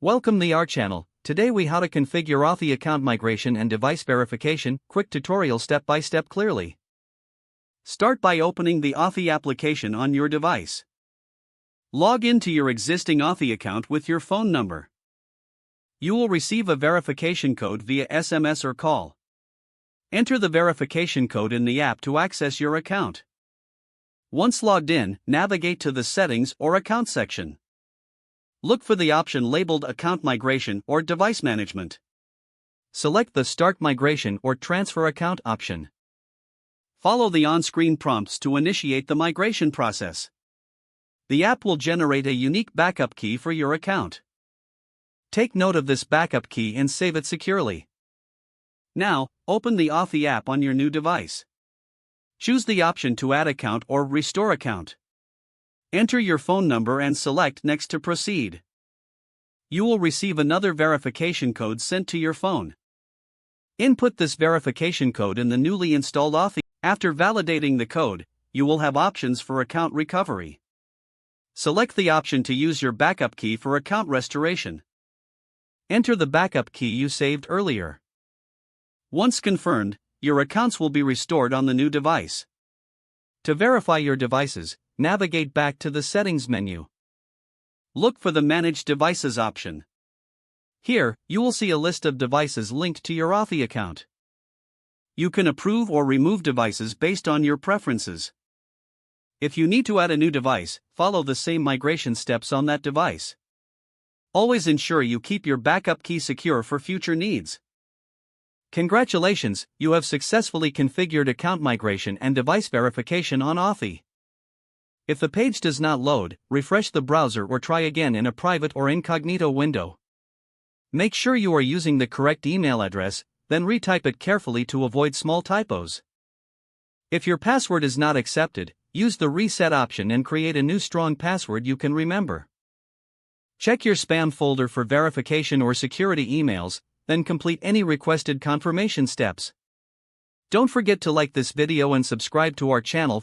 Welcome to our channel. Today we how to configure Authy account migration and device verification, quick tutorial step by step clearly. Start by opening the Authy application on your device. Log into your existing Authy account with your phone number. You will receive a verification code via SMS or call. Enter the verification code in the app to access your account. Once logged in, navigate to the Settings or Account section. Look for the option labeled Account Migration or Device Management. Select the Start Migration or Transfer Account option. Follow the on-screen prompts to initiate the migration process. The app will generate a unique backup key for your account. Take note of this backup key and save it securely. Now, open the Authy app on your new device. Choose the option to add account or restore account. Enter your phone number and select Next to proceed. You will receive another verification code sent to your phone. Input this verification code in the newly installed Authy. After validating the code, you will have options for account recovery. Select the option to use your backup key for account restoration. Enter the backup key you saved earlier. Once confirmed, your accounts will be restored on the new device. To verify your devices, navigate back to the Settings menu. Look for the Manage Devices option. Here, you will see a list of devices linked to your Authy account. You can approve or remove devices based on your preferences. If you need to add a new device, follow the same migration steps on that device. Always ensure you keep your backup key secure for future needs. Congratulations, you have successfully configured account migration and device verification on Authy. If the page does not load, refresh the browser or try again in a private or incognito window. Make sure you are using the correct email address, then retype it carefully to avoid small typos. If your password is not accepted, use the reset option and create a new strong password you can remember. Check your spam folder for verification or security emails, then complete any requested confirmation steps. Don't forget to like this video and subscribe to our channel.